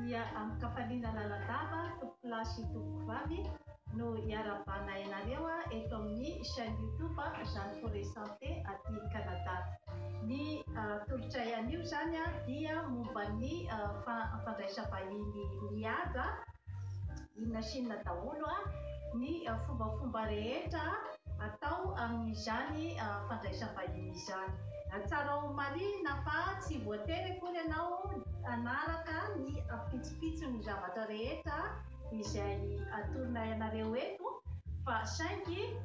dia amin'ny Kafaliana Lalandava tompolasy Tompokivavy no hiara-bana ianareo eto amin'ny chaîne YouTube Jeanne Forêt Santé aty Canada. Ny tolotra anio zany dia momba ny fandraisam-bahiny mihaja inona daholo ny fombafomba rehetra atao amin'izany fandraisam-bahiny izany. Tsara ho marina fa tsy voatery akory ianao anaraka ny pitsopitsony zavatra rehetra izay atorona ianareo eto, fa saingy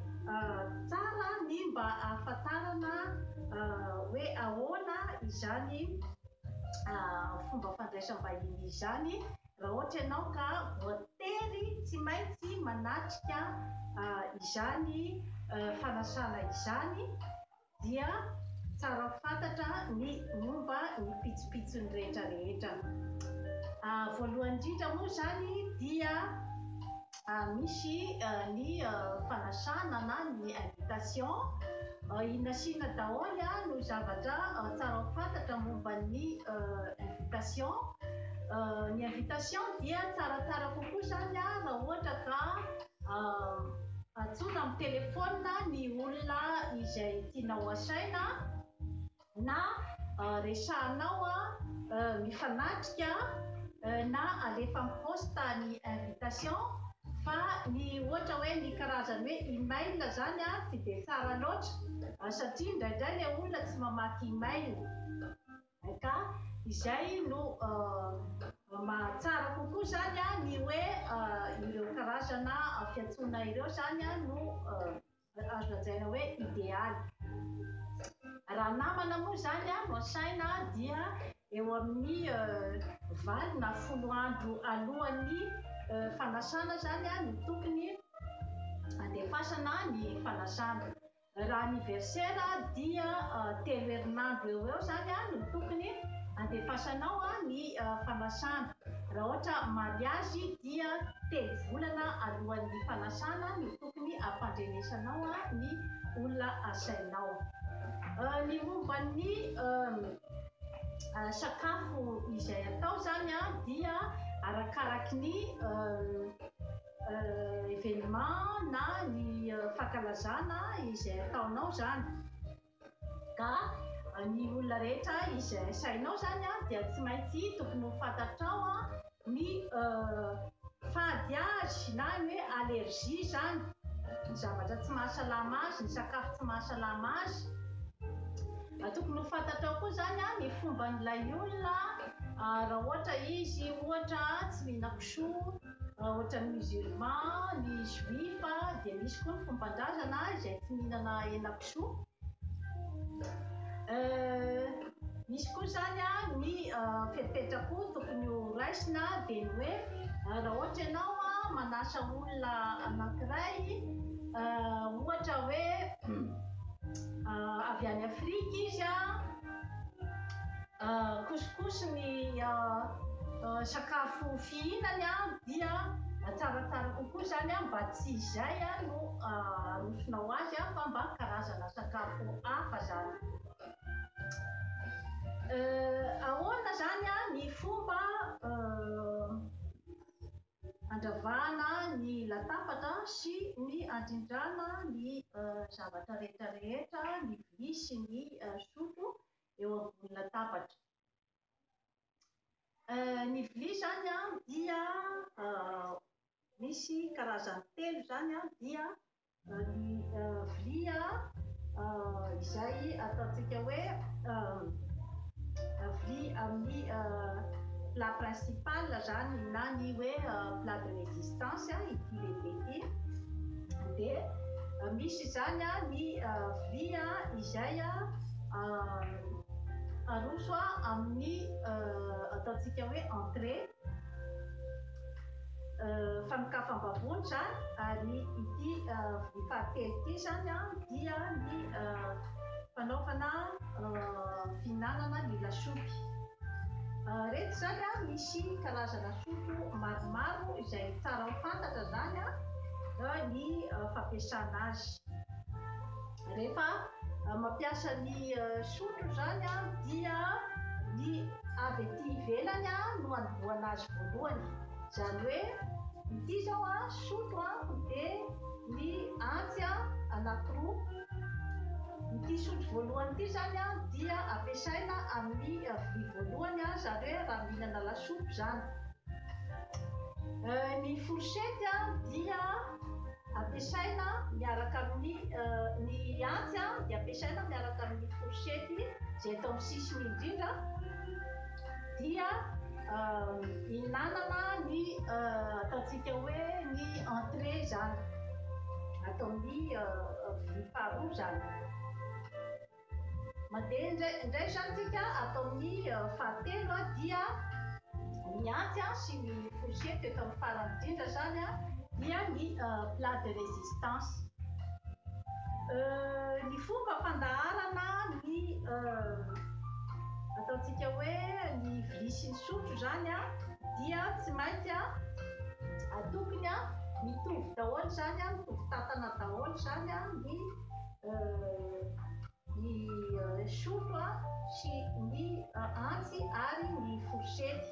tsara ny mba ahafantarana hoe ahoana izany fomba fandraisam-bahiny izany, raha ohatra ianao ka voatery tsy maintsy manatrika izany fanasana izany, dia tsara fantatra ny momba ny pitsopitsony rehetrarehetra. Voalohany indrindra moa zany dia misy ny fanasana na ny invitation. Inona daholo no zavatra tsara fantatra momba ny invitation. Ny invitation dia tsaratsara kokoa zany raha ohatra ka atsoina amin'ny telefôna ny olona izay tianao asaina na resahanao mifanatrika na alefa amin'ny posta ny invitation. Fa ny ohatra hoe ny karazany hoe email zany tsy dia tsara loatra satria indraindray ilay olona tsy mamaky email, ka izay no mahatsara kokoa zany ny hoe ireo karazana fiantsoana ireo zany no azo lazaina hoe idéaly. Raha namana moa zany no asaina dia eo amin'ny 20 na 10 andro alohan'ny fanasana zany no tokony andefasana ny fanasana. Raha anniversaire dia 3 herinandro eo zany no tokony andefasanao ny fanasana. Raha ohatra mariazy dia 3 volana alohan'ny fanasana no tokony ampandrenesanao ny olona asainao. Ny momba ny sakafo izay atao zany dia arakaraky ny événement na ny fankalazana izay ataonao zany. Ka ny olona rehetra izay asainao zany dia tsy maintsy tokony ho fantatrao ny fady azy na hoe allergie zany, ny zavatra tsy mahasalama azy, ny sakafo tsy mahasalama azy. Tokony ho fantatrao koa zany ny fomban'ilay olona, raha ohatra izy ohatra tsy mihina kisoa, ohatra ny musulman, ny juif, dia misy koa ny fomban-drazana izay tsy mihinana hena-kisoa. Misy koa zany ny fepetra-po tokony ho raisina, dia ny hoe raha ohatra ianao manasa olona anankiray ohatra hoe avy any Afrika izy couscous ny sakafo fihinany dia tsaratsara kokoa zany mba tsy izay no arosonao azy fa mba karazana sakafo hafa zany. Ahoana zany ny fomba andravahana ny latabatra sy ny andrindrana ny zavatra rehetrarehetra, ny vilia sy ny sotro eo ambony latabatra. Ny vilia zany dia misy karazany 3 zany dia ny vilia izay ataontsika hoe vilia amin'ny plat principal zany na ny hoe plat de résistance ity lehibe ity. Dia misy zany ny vilia izay aroso amin'ny ataontsika hoe entrée, fanokafam-bavony zany, ary ity vilia fahatelo ity zany dia ny fanaovana fihinanana ny lasopy. Reto zany misy karazana sotro maromaro izay tsara ho fantatra zany ny fampiasana azy. Rehefa mampiasa ny sotro zany dia ny avy ety ivelany no anombohana azy voalohany, zany hoe ity zao a sotro a dia ny antsy a anankiroa. Ity sotro voalohany ity zany a dia ampiasaina amin'ny vilia voalohany a, zany hoe raha mihinana lasopy zany. Ny fourchette a dia ampiasaina miaraka amin'ny ny antsy a dia ampiasaina miaraka amin'ny fourchette izay atao amin'ny sisiny indrindra, dia hihinanana ny ataontsika hoe ny entrée zany, atao amin'ny vilia faharoa zany. Mandeha indray zany tsika atao amin'ny fahatelo a, dia ny antsy a sy ny fourchette eto amin'ny farany indrindra zany a dia ny plat de résistance. Ny fomba fandaharana ny ataontsika hoe ny vilia sy ny sotro zany a dia tsy maintsy a tokony a mitovy daholo zany a, mitovy tatana daholo zany a ny sotro a sy ny antsy ary ny fourchette,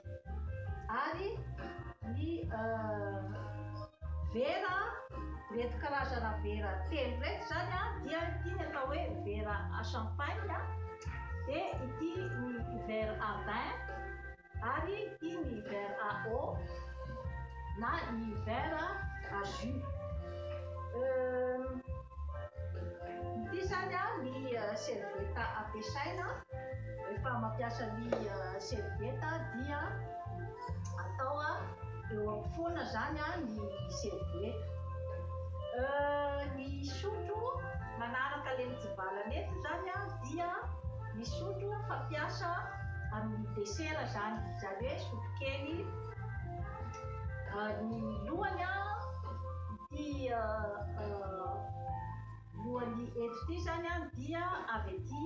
ary ny vera, reto karazana vera telo reto zany a dia ity ny atao hoe vera à champagne a, dia ity ny vera à vin, ary ity ny vera à eau na ny vera à jus. Ity zany a ny servieta ampiasaina rehefa mampiasa ny servieta dia atao eo ampofoana zany a ny servieta. Ny sotro manaraka ilay mitsivalana eto zany a dia ny sotro fampiasa amin'ny desera zany, zany hoe sotro kely. Ny lohany a ity lohany eto ity zany a dia avy aty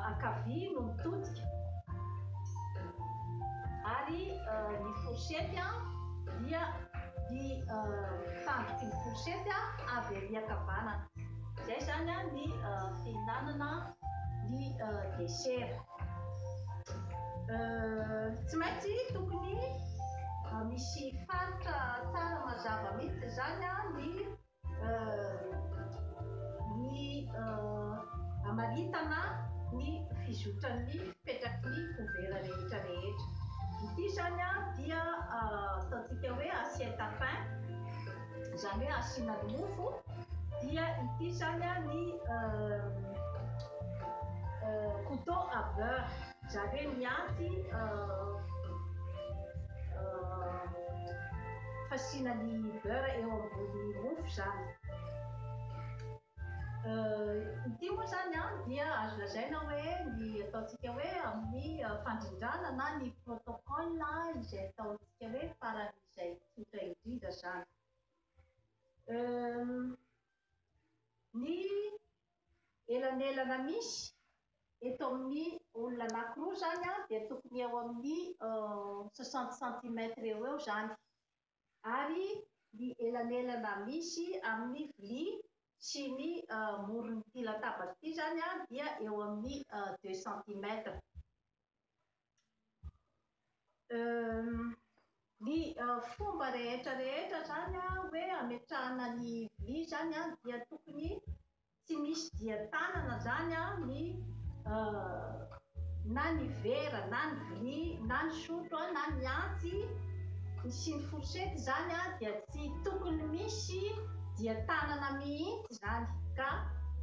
ankavia no mitodika, ary ny fourchette a dia ny tandroky ny fourchette a avy amin'ny ankavanana. Zay zany a ny fihinanana ny desera. Tsy maintsy tokony misy faritra tsara mazava mihitsy zany a ny hamaritana ny fizotran'ny fipetraky ny kouvert rehetra rehetra. Ity zany a dia ataontsika hoe assiette à pain, zany hoe asiana ny mofo, dia ity zany a ny couteau à beurre, zany hoe miantsy fasiana ny beurre eo ambony mofo zany. Ity moa zany a dia azo lazaina hoe ny ataontsika hoe amin'ny fandrindrana na ny protocole izay ataontsika hoe faran'izay tsotra indrindra zany. Ny elanelana misy eto amin'ny olona anankiroa zany a dia tokony eo amin'ny 60 cm eo zany, ary ny elanelana misy amin'ny vilia sy ny moron'ity latabatra ity zany a dia eo amin'ny 2 cm. Ny fomba rehetra rehetra zany a hoe ametrahana ny vilia zany a dia tokony tsy misy dia tanana zany a ny na ny vera na ny vilia na ny sotro na ny antsy sy ny fourchette zany a dia tsy tokony misy dia tanana mihitsy zany. Ka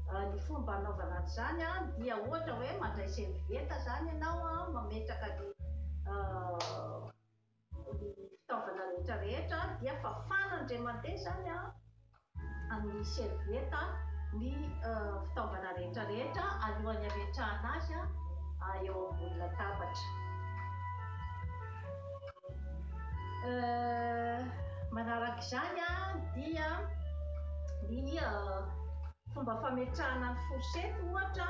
ny fomba anaovana an'izany a dia ohatra hoe mandray servieta zany ianao a, mametraka ny fitaovana rehetra rehetra dia fafana indray mandeha zany a amin'ny servieta ny fitaovana rehetra rehetra alohan'ny ametrahana azy eo ambony latabatra. Manaraka izany a dia ny fomba fametrahana ny fourchette ohatra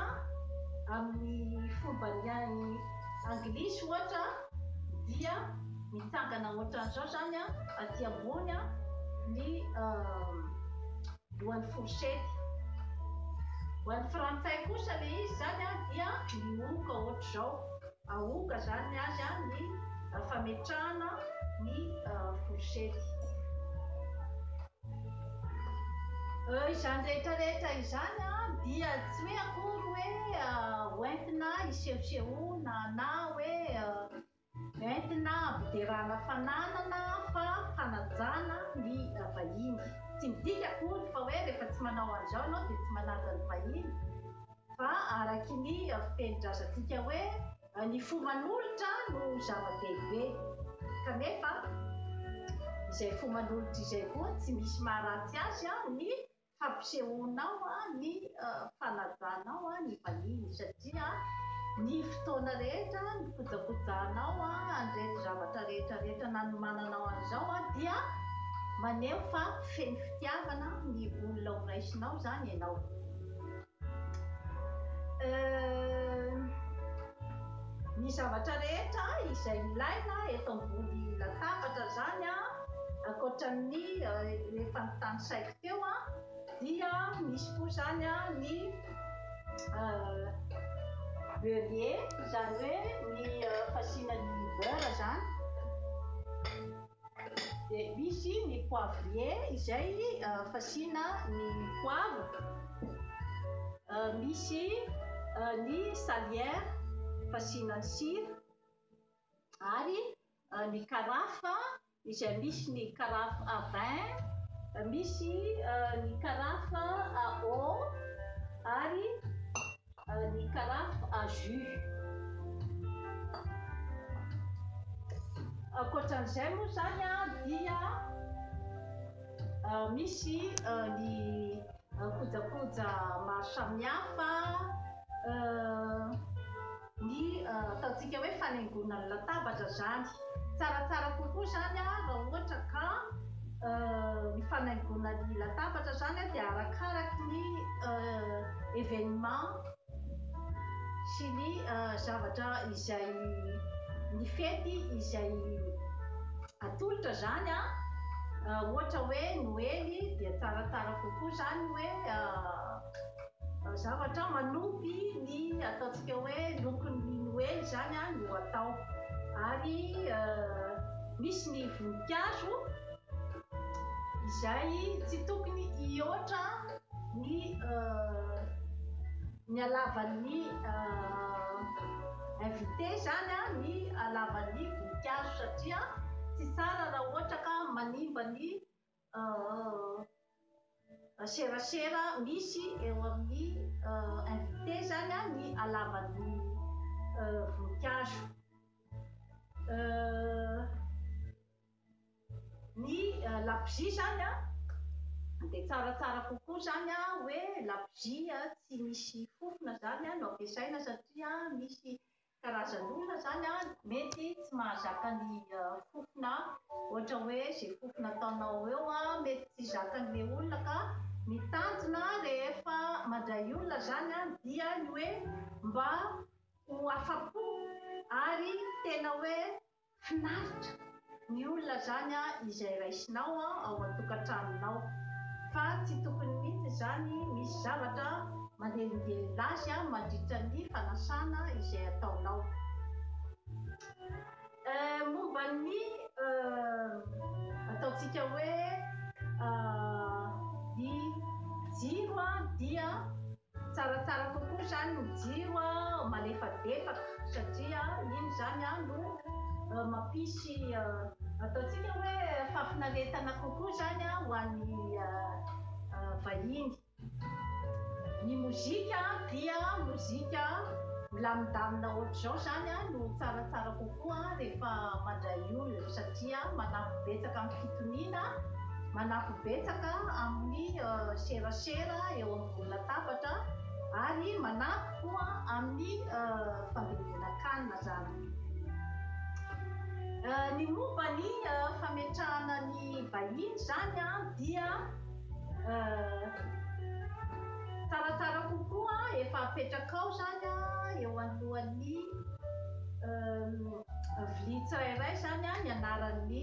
amin'ny fombany anglisy ohatra dia mitsangana ohatran'izao zany a aty ambony a ny lohan'ny fourchette. Ho an'ny frantsay kosa le izy zany a dia miohoka ohatr'izao, ahoaka zany azy a ny fametrahana ny fourchety. Izany rehetrarehetra izany dia tsy hoe akory hoe hoentina hisehosehoana na hoe entina ampiderahana fananana fa fanajana ny vahiny. Tsy midika akory fa hoe rehefa tsy manao an'izao ianao dia tsy manaja ny vahiny, fa araky ny fiteny-drazantsika hoe ny fo manolotra no zava-dehibe. Kanefa izay fo manolotra izay koa tsy misy maharatsy azy ny fampisehoanao ny fanajanao ny vahiny, satria ny fotoana rehetra ny kojakojanao andreto zavatra rehetrarehetra nanomananao an'izao dia maneho fa feno fitiavana ny olona ho raisinao zany ianao. Ny zavatra rehetra izay ilaina eto ambony latabatra zany ankoatran'ny efa nitany saiko teo dia misy koa zany ny beurrier, izany hoe ny fasiana ny beurre zany. Dia misy ny poivrier izay fasiana ny poivre, misy ny salière fasiana ny sira, ary ny karafa izay misy ny karafa à vin, misy ny karafa à eau ary ny karafa à jus. Ankoatran'izay moa zany dia misy ny kojakoja maro samihafa ny ataontsika hoe fanaingona ny latabatra zany. Tsaratsara kokoa zany raha ohatra ka ny fanaingona ny latabatra zany dia arakaraky ny événement sy ny zavatra izay ny fety izay atolotra zany. Ohatra hoe Noely dia tsaratsara kokoa zany hoe zavatra manopy ny ataontsika hoe lokon'ny Noely zany no atao. Ary misy ny voninkazo izay tsy tokony hihoatra ny halavan'ny invité zany ny halavan'ny voninkazo, satria tsy tsara raha ohatra ka manimba ny serasera misy eo amin'ny invité zany ny halavan'ny voninkazo. Ny labozia zany dia tsaratsara kokoa zany hoe labozia tsy misy fofona zany no ampiasaina, satria misy karazan'olona zany mety tsy mahazaka ny fofona, ohatra hoe izay fofona ataonao eo mety tsy zakan'ilay olona, ka ny tanjona rehefa mandray olona zany dia ny hoe mba ho afa-po ary tena hoe finaritra ny olona zany izay raisinao ao an-tokantranonao, fa tsy tokony mihitsy zany misy zavatra mandelindelina azy mandritra ny fanasana izay ataonao. Momba ny ataontsika hoe ny jiro dia tsaratsara kokoa zany ny jiro malefadefaka, satria iny zany no mampisy ataontsika hoe fahafinaretana kokoa zany ho an'ny vahiny. Ny mozika dia mozika milamindamina ohatr'izao zany no tsaratsara kokoa rehefa mandray olona, satria manampy betsaka amin'ny fitoniana, manampy betsaka amin'ny serasera eo ambony latabatra, ary manampy koa amin'ny fandevonan-kanina zany. Ny momba ny fametrahana ny vahiny zany dia tsaratsara kokoa efa apetraka ao zany eo alohan'ny vilia tsirairay zany ny anaran'ny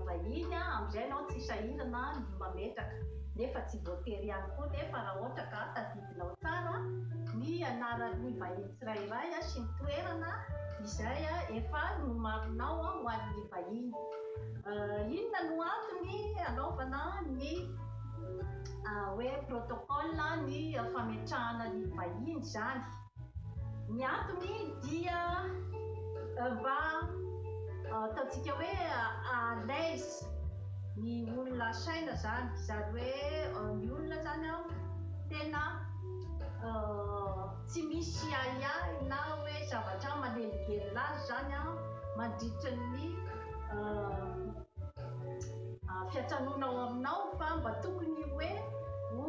vahiny, amin'izay ianao tsy sahirana ny mametraka. Nefa tsy voatery ihany koa nefa raha ohatra ka tadidinao tsara ny anaran'ny vahiny tsirairay sy ny toerana izay efa nomarinao ho an'ny vahiny. Inona no antony anaovana ny hoe protocole ny fametrahana ny vahiny zany? Ny antony dia mba ataontsika hoe à l'aise ny olona saina zany, zany hoe ny olona zany tena tsy misy aiay na hoe zavatra manelingelina azy zany mandritra ny fiatsanona ao aminao, fa mba tokony hoe ho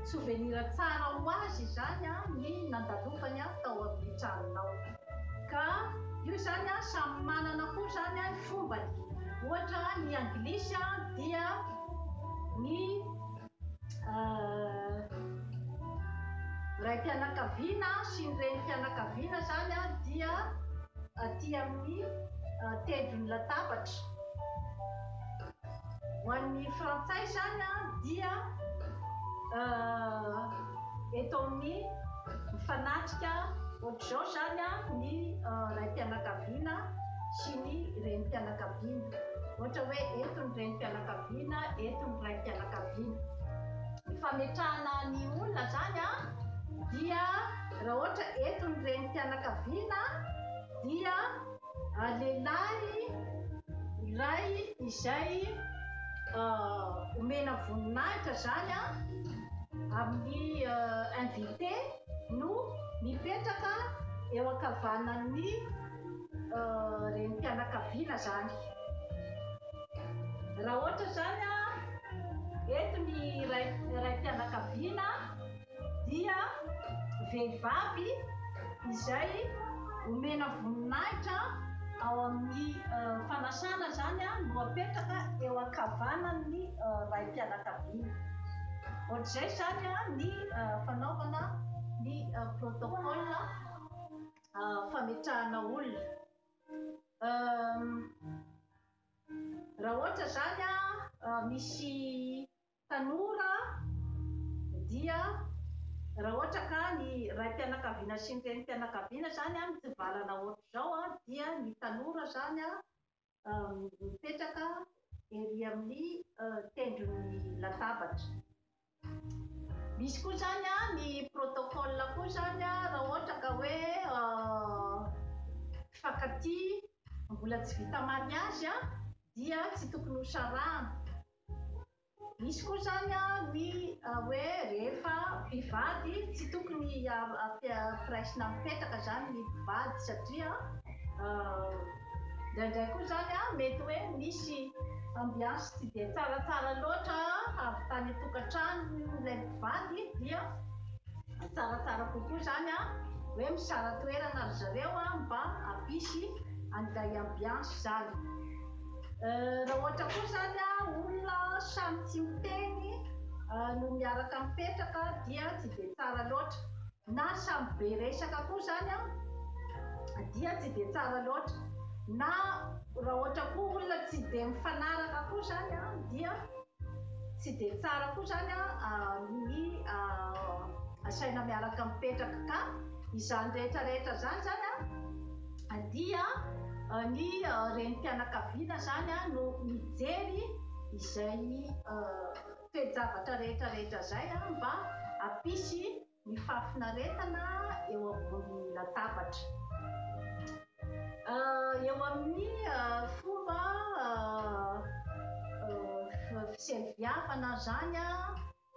souvenir tsara ho azy zany ny nandalofany tao amin'ny tranonao. Ka io zany samy manana koa zany ny fombany. Ohatra ny anglisy dia ny raim-pianakaviana sy ny renim-pianakaviana zany dia aty amin'ny tendron'ny latabatra. Ho an'ny frantsay zany dia eto amin'ny mifanatrika ohatr'izao zany ny raim-pianakaviana sy ny renim-pianakaviana. Ohatra hoe eto ny renim-pianakaviana, eto ny raim-pianakaviana. Ny fametrahana ny olona zany dia raha ohatra eto ny renim-pianakaviana dia lehilahy iray izay omena voninahitra zany amin'ny invité no mipetraka eo ankavanan'ny renim-pianakaviana zany. Raha ohatra zany eto ny raim-pianakaviana dia vehivavy izay omena voninahitra ao amin'ny fanasana zany no apetraka eo ankavanan'ny raim-pianakaviana. Ohatr'izay zany ny fanaovana ny protocole fametrahana olona. Raha ohatra zany misy tanora dia raha ohatra ka ny raim-pianakaviana sy ny renim-pianakaviana zany mitsivalana ohatr'izao dia ny tanora zany mipetraka ery amin'ny tendron'ny latabatra. Misy koa zany ny protocole koa zany raha ohatra ka hoe fifankatia mbola tsy vita mariage dia tsy tokony ho sarahana. Misy koa zany ny hoe rehefa mpivady tsy tokony piraisina mipetraka zany ny mpivady satria ndraindray koa zany mety hoe misy ambiance tsy dia tsaratsara loatra avy tany atokantrano ilay mpivady, dia tsaratsara kokoa zany hoe misara toerana ry zareo mba hampisy an'ilay ambiance zany. Raha ohatra koa zany olona samy tsy miteny no miaraka mipetraka dia tsy dia tsara loatra, na samy be resaka koa zany dia tsy dia tsara loatra, na raha ohatra koa olona tsy dia mifanaraka koa zany dia tsy dia tsara koa zany ny asaina miaraka mipetraka. Ka izany rehetrarehetra zany dia ny renim-pianakaviana zany no mijery izay toe-javatra rehetrarehetra zay mba hampisy ny fahafinaretana eo ambony latabatra. Eo amin'ny fomba fiseviavana zany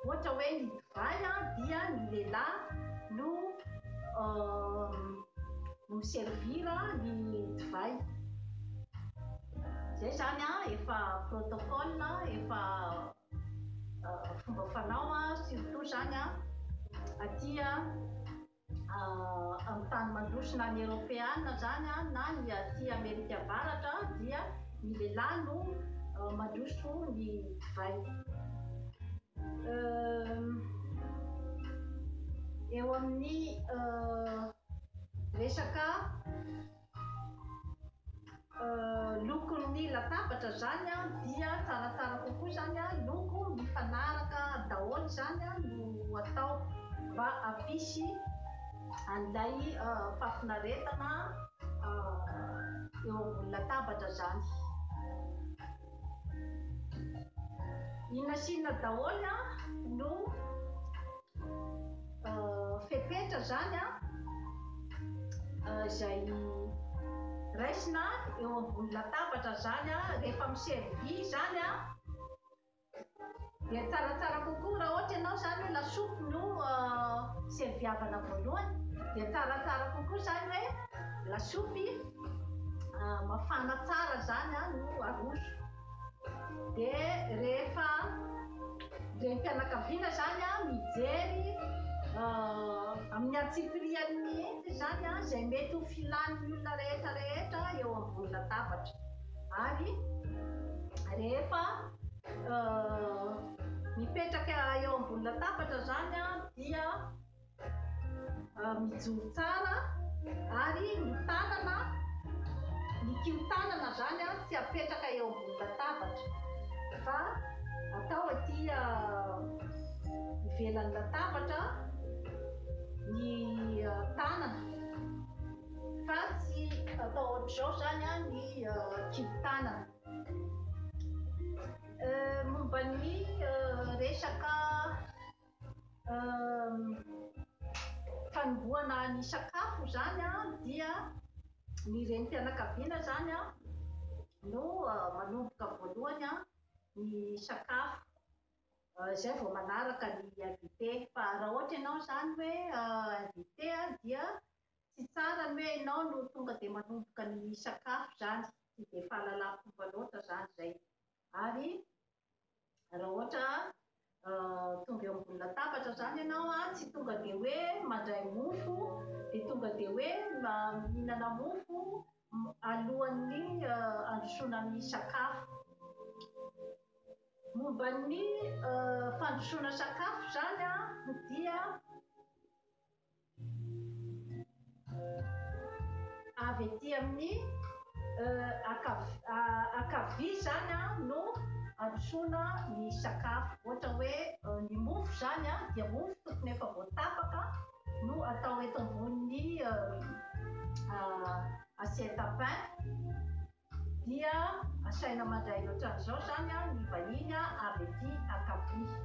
ohatra hoe ny divay dia ny lehilahy no miservira ny divay. Zay zany efa protocole, efa fomba fanao surtout zany aty amin'ny tany mandrosina ny Europeana zany na ny aty Amerika Avaratra dia ny lehilahy no mandroso ny divay. Eo amin'ny resaka lokon'ny latabatra zany dia tsaratsara kokoa zany loko mifanaraka daholo zany no atao mba hampisy an'ilay fahafinaretana eo ambony latabatra zany. Inasiana daholo no fepetra zany izay raisina eo ambony latabatra zany rehefa miservy zany dia tsaratsara kokoa raha ohatra ianao zany lasopy no serviavana voalohany dia tsaratsara kokoa zany hoe lasopy mafana tsara zany no aroso. Dia rehefa renim-pianakaviana zany mijery amin'ny atsipirian'ny mihitsy zany izay mety ho filan'ny olona rehetra eo ambony latabatra. Ary rehefa mipetraka eo ambony latabatra zany dia mijoro tsara ary ny kion-tanana zany tsy apetraka eo ambony latabatra fa atao aty ivelan'ny latabatra ny tanana fa tsy atao ohatr'izao zany ny kion-tanana. Momba ny resaka fanombohana ny sakafo zany dia ny renim-pianakaviana zany no manomboka voalohany ny sakafo izay vao manaraka ny invité. Fa raha ohatra ianao zany hoe invité dia tsy tsara ny hoe ianao no tonga dia manomboka ny sakafo zany, tsy dia fahalalam-pomba loatra zany zay. Ary raha ohatra tonga eo ambony latabatra zany ianao tsy tonga dia hoe mandray mofo dia tonga dia hoe mihinana mofo alohan'ny androsoana ny sakafo. Momba ny fandrosoana sakafo zany dia avy aty amin'ny akavia zany no androsoana ny sakafo. Ohatra hoe ny mofo zany dia mofo tokony efa voatapaka no atao eto ambonin'ny assiette à pain dia asaina mandray ohatran'izao zany ny vahiny avy aty akavia.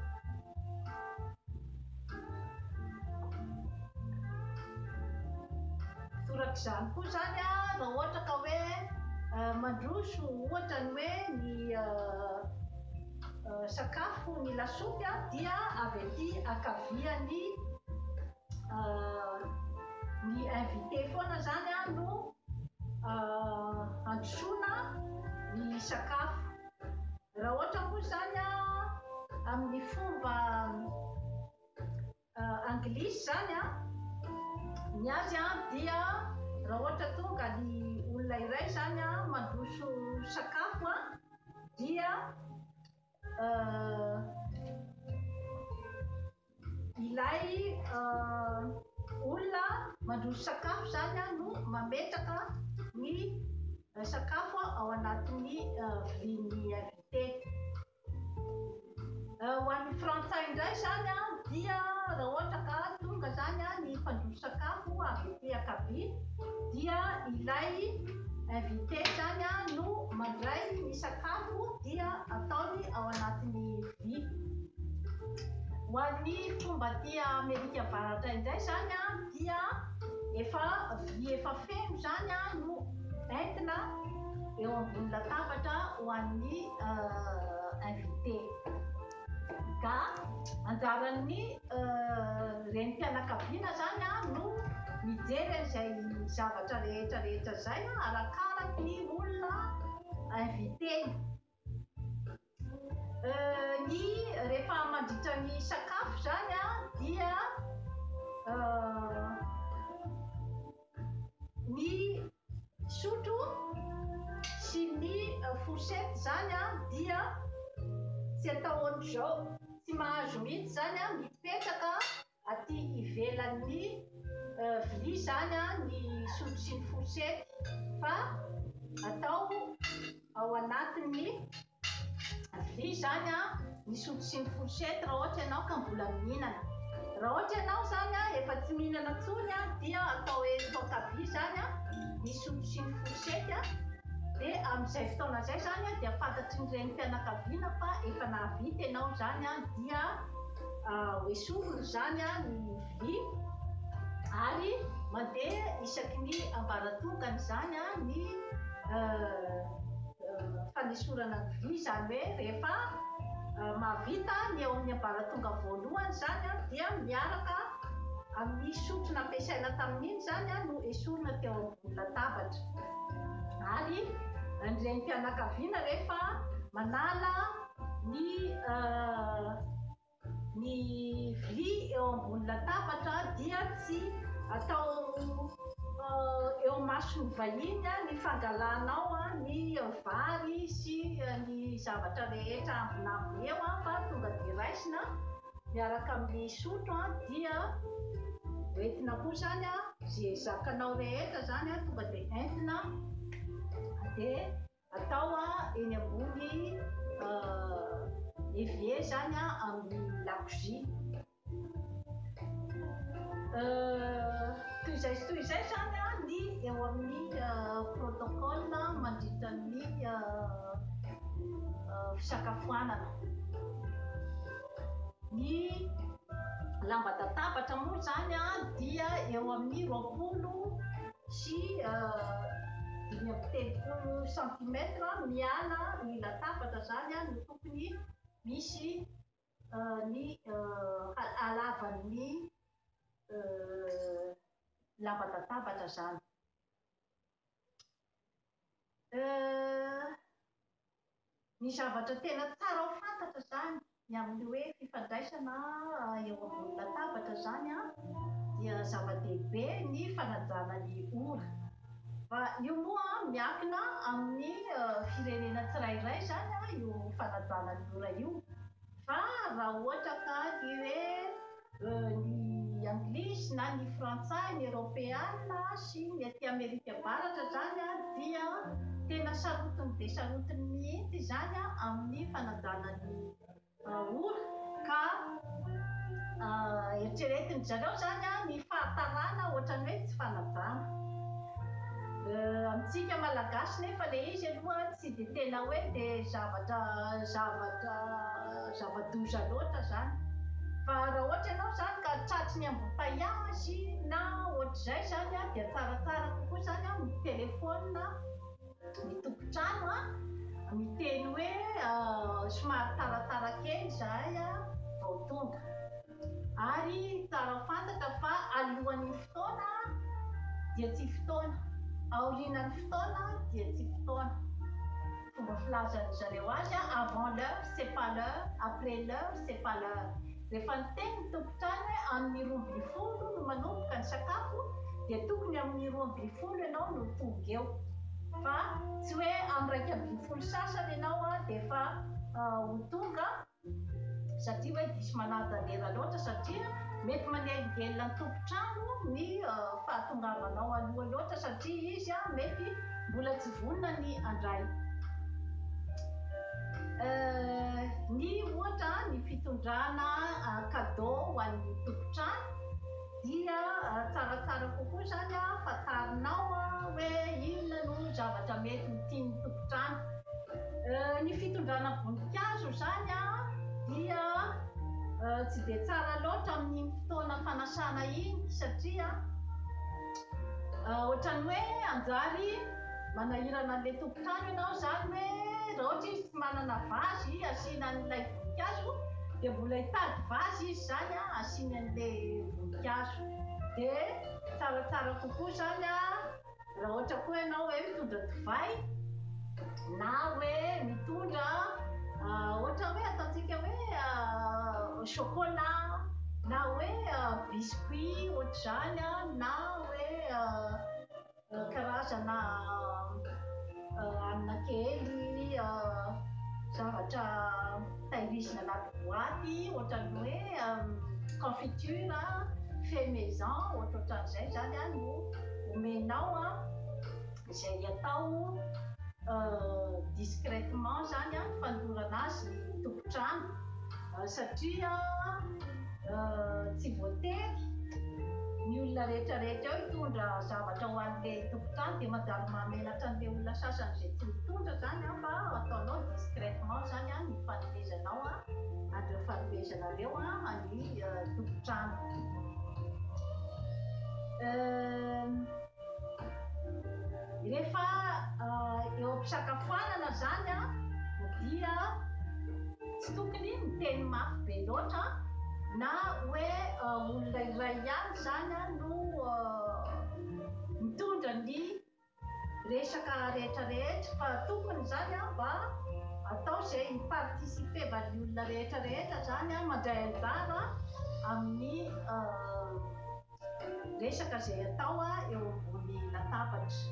Torak'izany koa zany raha ohatra ka hoe mandroso ohatra ny hoe ny sakafo ny lasopy dia avy aty akavia ny invité foana zany no androsoana ny sakafo. Raha ohatra moa zany amin'ny fomba anglisy zany ny azy dia raha ohatra tonga ny olona iray zany mandroso sakafo dia ilay olona mandroso sakafo zany no mametraka ny sakafo ao anatin'ny vilian'ny invité. Ho an'ny frantsay indray zany dia raha ohatra ka tonga zany ny mpandroso sakafo avy aty akavia dia ilay invité zany no mandray ny sakafo dia ataony ao anatin'ny vy. Ho an'ny fomba aty Amerika Avaratra indray zany dia efa vy efa feno zany no entina eo ambony latabatra ho an'ny invité. Ka anjaran'ny renim-pianakaviana zany no mijery an'izay zavatra rehetra zay arakaraky ny olona invité. Ny rehefa mandritra ny sakafo zany dia ny sotro sy ny fourchette zany dia tsy atao ohatr'izao, tsy mahazo mihitsy zany mipetraka aty ivelan'ny vilia zany ny sotro sy ny fourchette fa atao ao anatin'ny vilia zany ny sotro sy ny fourchette raha ohatra ianao ka mbola mihinana. Raha ohatra ianao zany efa tsy mihinana intsony dia atao eto akavia zany ny sotro sy ny fourchette amin'izay fotoana izay zany a dia fantatry ny renim-pianakaviana fa efa nahavita ianao zany a dia hoesorina zany a ny vy ary mandeha isaky ny ambaratongany zany a ny fanesorana ny vy zany hoe rehefa mahavita ny eo amin'ny ambaratonga voalohany zany a dia miaraka amin'ny sotro nampiasaina tamin'iny zany a no esorina teo ambony latabatra. Ary ny renim-pianakaviana rehefa manala ny vy eo ambony latabatra dia tsy atao eo mason'ny vahiny ny fangalanao ny vary sy ny zavatra rehetra ambinambiny eo fa tonga dia raisina miaraka amin'ny sotro dia hoentina koa zany zay zakanao rehetra zany tonga dia entina dia atao eny ambony évier zany amin'ny lakozia. Toy izay zany ny eo amin'ny protocole mandritra ny fisakafoanana. Ny lamban-databatra moa zany dia eo amin'ny 20 sy 5 cm miala ny latabatra zany no tokony misy ny halavan'ny lamban-databatra zany. Ny zavatra tena tsara ho fantatra zany ny amin'ny hoe fifandraisana eo ambony latabatra zany dia zava-dehibe ny fanajana ny ora. Fa io moa miankina amin'ny firenena tsirairay zany io fanajana ny ora io. Fa raha ohatra ka ny anglisy na ny frantsay, ny europeana sy ny aty Amerika Avaratra zany dia tena sarotiny dia sarotiny mihitsy zany amin'ny fanajana ny ora ka eritreretiny zareo zany ny fahatarana ohatrany hoe tsy fanajana. Amintsika malagasy nefa le izy aloha tsy dia tena hoe dia zava-doza loatra zany. Fa raha ohatra ianao zany ka tratriny ambotaiazy na ohatr'izay zany dia tsaratsara kokoa zany mitelefaonina ny tompontrano miteny hoe somary taratara kely zahay vao tonga. Ary tsara ho fantatra fa alohan'ny fotoana dia tsy fotoana, aorianan'ny fotoana dia tsy fotoana. Fomba filazan'ny zareo azy avant l'heure c'est pas l'heure, après l'heure c'est pas l'heure. Rehefa niteny ny tompontrano hoe amin'ny 12 no manomboka ny sakafo dia tokony amin'ny 12 ianao no tonga eo. Fa tsy hoe amin'ny 1:20 sasany ianao dia efa ho tonga satria hoe diso manadalera loatra satria mety manelingelina ny tompontrano ny fahatongavanao aloha loatra satria izy mety mbola tsy vonona ny andray. Ny ohatra ny fitondrana cadeau ho an'ny tompontrano dia tsaratsara kokoa zany fatarinao hoe inona no zavatra mety ho tian'ny tompontrano. Ny fitondrana voninkazo zany dia tsy dia tsara loatra amin'ny fotoana fanasana iny satria ohatrany hoe anjary manahirana an'ilay tompontrano ianao zany hoe raha ohatra izy tsy manana vazy asiana an'ilay voninkazo dia mbola hitady vazy izy zany asiany an'ilay voninkazo. Dia tsaratsara kokoa zany raha ohatra koa ianao hoe mitondra divay na hoe mitondra ohatra hoe ataontsika hoe chocolat na hoe biscuit ohatr'izany na hoe karazana hanina kely zavatra tahirizina anaty boaty ohatrany hoe confiture fait maison ohatrohatran'izay zany no omenao izay atao discrètement zany fandorana azy ny tompontrano satria tsy voatery ny olona rehetrarehetra eo hitondra zavatra ho an'ilay tompotrano dia mandalo mamelatra an'ilay olona sasany izay tsy mitondra zany fa ataonao discrètement zany ny fanomezanao an'ireo fanomezanareo ny tompotrano. Rehefa eo am-pisakafoanana zany dia tsy tokony miteny mafy be loatra na hoe olona iray ihany zany no mitondra ny resaka rehetrarehetra fa tokony zany mba atao izay mipartisipe-van'ny olona rehetrarehetra zany mandray anjara amin'ny resaka izay atao eo ambony latabatra.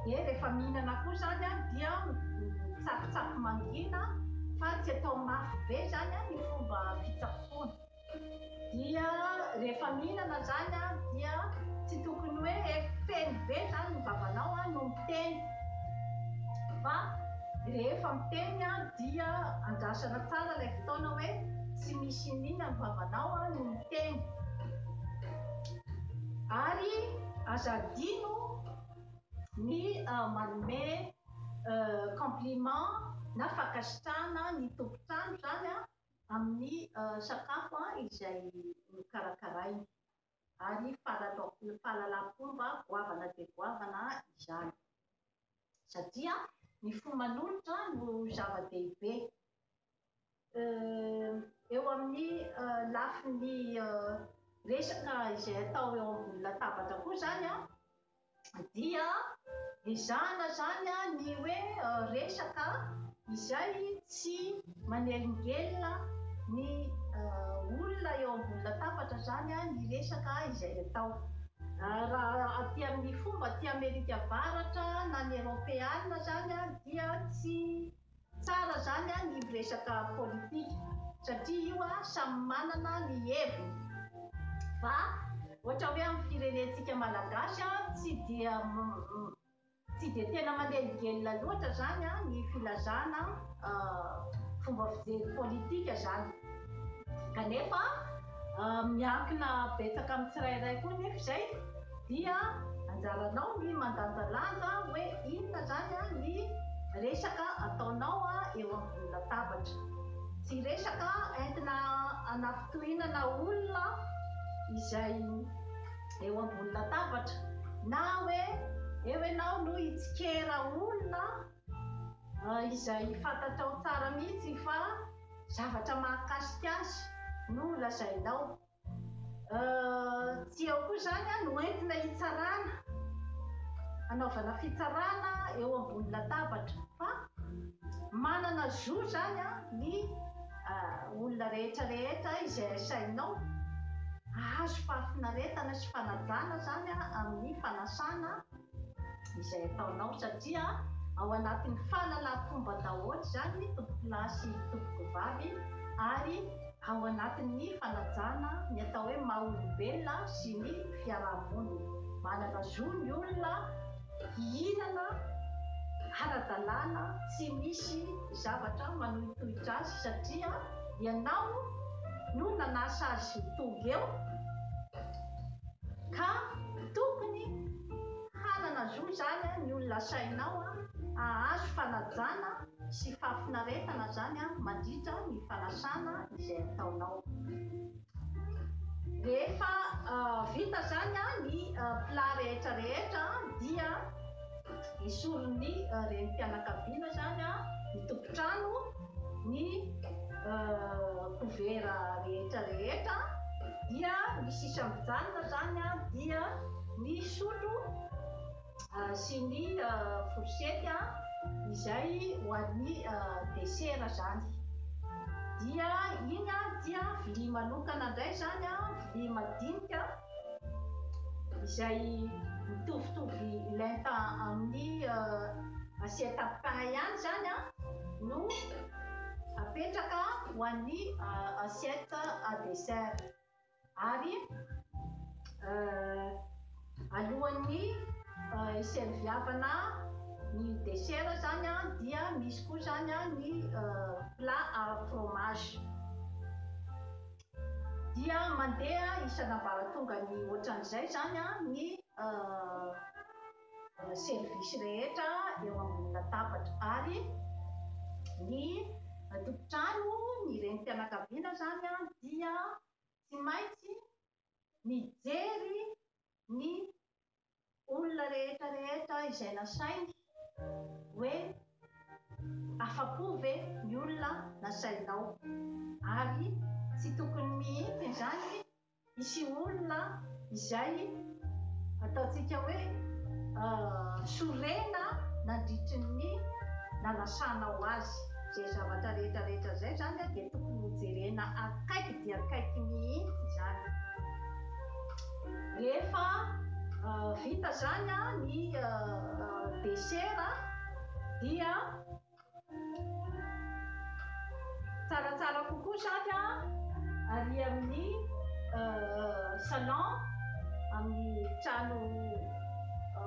Rehefa mihinana koa zany dia mitsakitsaky mangina fa tsy atao mafy be zany ny fomba fitsaboana. Dia rehefa mihinana zany dia tsy tokony hoe feno be zany ny vavanao no miteny fa rehefa miteny dia andrasana tsara ilay fotoana hoe tsy misy inona ny vavanao no miteny. Ary aza adino ny manome compliment na fankasitrahana ny tompotrano zany amin'ny sakafo izay nokarakarainy ary fahalalam-pomba goavana dia goavana izany satria ny fo manolotra no zava-dehibe. Eo amin'ny lafin'ny resaka izay atao eo ambony latabatra koa zany dia ezahana zany ny hoe resaka izay tsy manelingelina ny olona eo ambony latabatra zany ny resaka izay atao. Raha aty amin'ny fomba aty Amerika Avaratra na ny Europeana zany dia tsy tsara zany ny resaka politika satria io samy manana ny heviny. Fa ohatra hoe amin'ny firenentsika malagasy tsy dia tena manelingelina loatra zany ny filazana fomba fijery politika zany. Kanefa miankina betsaka amin'ny tsirairay koa nefa izay dia anjaranao ny mandanjalanja hoe inona zany ny resaka ataonao eo ambony latabatra. Tsy resaka entina anapitohinana olona izay eo ambony latabatra na hoe eo ianao no hitsikera olona izay fantatrao tsara mihitsy fa zavatra mahakasika azy no lazainao. Tsy eo koa zany no entina hitsarana, anaovana fitsarana eo ambony latabatra fa manana zo zany ny olona rehetrarehetra izay asainao ahazo fahafinaretana sy fanajana zany amin'ny fanasana izay ataonao satria ao anatin'ny fahalalam-pomba daholo zany tompo-lahy sy tompo-vavy ary ao anatin'ny fanajana ny atao hoe maha-olombelona sy ny fiarahamonina. Manana zo ny olona hihinana ara-dalàna tsy misy zavatra manohitohitra azy satria ianao no nanasa azy tonga eo ka tokony hanana zo zany ny olona asainao ahazo fanajana sy fahafinaretana zany mandritra ny fanasana izay ataonao. Rehefa vita zany ny plat rehetrarehetra dia esorony renim-pianakaviana zany ny tompotrano ny couvert rehetrarehetra dia ny sisa mijanona zany dia ny sotro sy ny forsety izay ho an'ny desera zany. Dia iny dia vilia manokana indray zany vilia madinika izay mitovitovy lenta amin'ny assiette à pain ihany zany no apetraka ho an'ny assiette à dessert. Ary alohan'ny iserviavana ny desera zany dia misy koa zany ny plat à fromage. dia mandeha isan'ambaratonga ny ohatran'izay zany a ny servisy rehetra eo ambony latabatra ary ny tompotrano ny renim-pianakaviana zany a dia tsy maintsy mijery ny olona rehetrarehetra izay nasainy hoe afa-po ve ny olona nasainao ary tsy tokony mihitsy zany isy olona izay ataontsika hoe sorena nandritry ny nanasanao azy zay zavatra rehetrarehetra zay zany a dia tokony hojerena akaiky dia akaiky mihitsy zany rehefa vita zany a ny desera dia tsaratsara kokoa zany a ary amin'ny salon amin'ny trano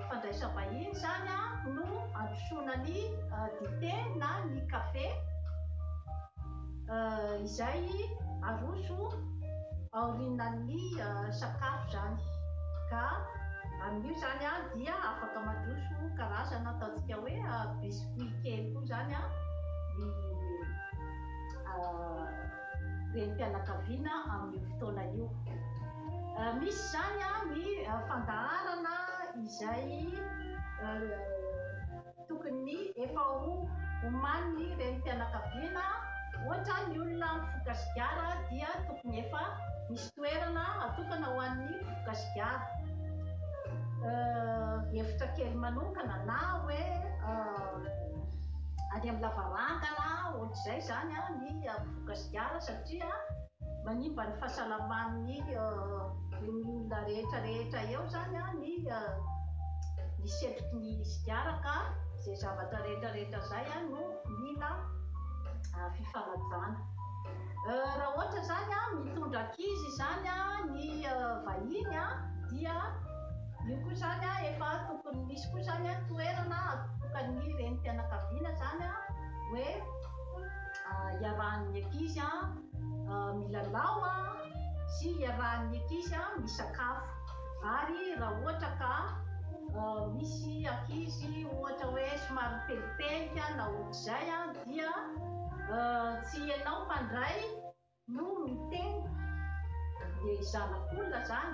fandraisam-bahiny zany a no androsoana ny dite na ny kafe izay aroso aorinan'ny sakafo zany ka amin'io zany a dia afaka mandroso karazana ataontsika hoe biscuit kely koa zany a ny renim-pianakaviana amin'io fotoana io misy zany a ny fandaharana izay tokony efa homan'ny renim-pianakaviana ohatra ny olona mifoka sigara dia tokony efa misy toerana atokana ho an'ny mifoka sigara efitra kely manokana na hoe any amin'ny lavarangana ohatr'izay zany a ny mifoka sigara satria manimba ny fahasalaman'ny olona rehetrarehetra eo zany a ny setroky ny sigara ka zay zavatra rehetrarehetra zay a no mila fifanajana raha ohatra zany a mitondra ankizy zany a ny vahiny a dia io koa zany a efa tokony misy koa zany a toerana atokan'ny renim-pianakaviana zany a hoe iarahan'ny ankizy a milalao a sy iarahan'ny ankizy a misakafo ary raha ohatra ka misy ankizy ohatra hoe somary pelipelika na ohatr'izay a dia tsy ianao mpandray no miteny dia zanak'olona zany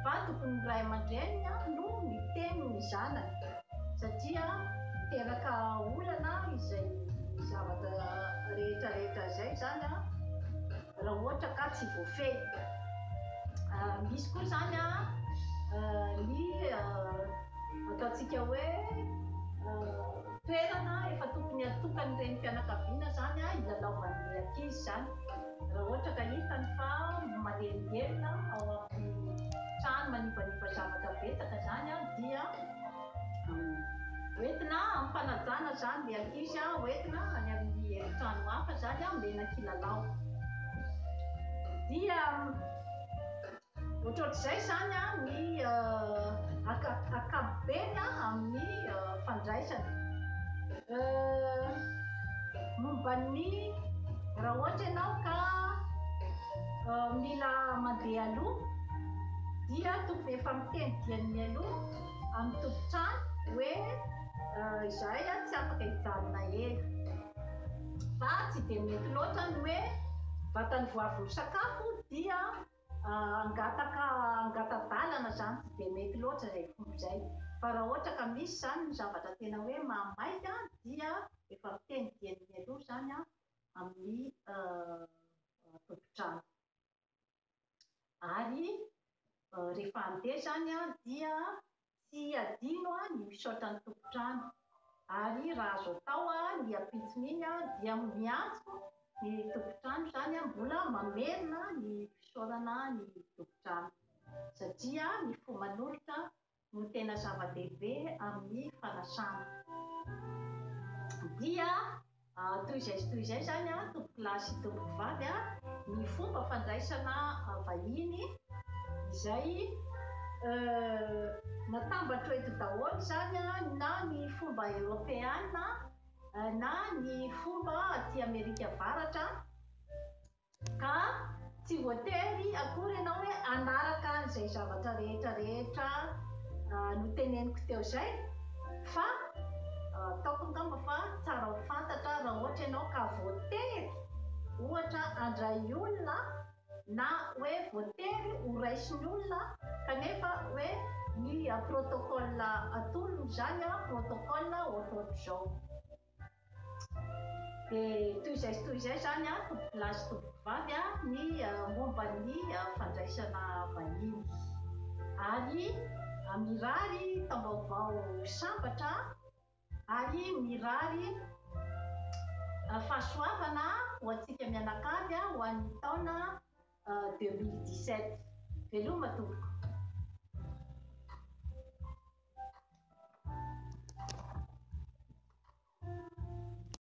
fa tokony ny ray aman-dreny a no miteny ny zanany satria miteraka olana izay zavatra rehetrarehetra zay zany a raha ohatra ka tsy voafehy misy koa zany a ny ataontsika hoe toerana efa tokony atokany renim-pianakaviana zany a ilalaovan'ny ankizy zany raha ohatra ka hitany fa manelingelina ao amin'ny trano manimbanimba zavatra betsaka zany a dia hoentina ampanajana zany le ankizy a hoentina any amin'ny efitrano hafa zany a menakilalao dia ohatrohatr'izay zany a ny akabobeny a amin'ny fandraisana momban'ny raha ohatra ianao ka mila mandeha aloha dia tokony efa mitendidian'ny aloha amin'ny tompotrano hoe izahay a tsy afaka hijanona ela fa tsy dia mety loatra ny hoe vatany voavy sakafo dia angatadalana zany tsy dia mety loatra zay fomba zay fa raha ohatra ka misy zany ny zavatra tena hoe mahamaika dia efa mitendidian'ny aloha zany a amin'ny tompotrano ary rehefa andeha zany a dia tsy adino a ny misaotra ny tompotrano ary raha azo atao a ny ampitsony iny a dia miantso ny tompotrano zany a mbola mamerina ny fisaorana ny tompotrano satria ny fo manolotra no tena zava-dehibe amin'ny fanasana dia toy izay sy toy izay zany a tompoky lahy sy tompoky vavy a ny fomba fandraisana vahiny izay natambatra eto daholo zany a na ny fomba eropeana na ny fomba aty Amerika Avaratra ka tsy voatery akory ianao hoe anaraka izay zavatra rehetrarehetra noteneniko teo izay fa ataoko angamba fa tsara ho fantatra raha ohatra ianao ka voatery ohatra andray olona na hoe voatery ho raisin'ny olona kanefa hoe ny protocole atolony zany protocole ohatrohatr'izao dia toy izay zany tompolasy tompovavy ny momban'ny fandraisana vahiny ary mirary tambaovao sambatra ary mirary fahasoavana ho antsika mianakavy ho an'ny taona 2017 veloma tompoko.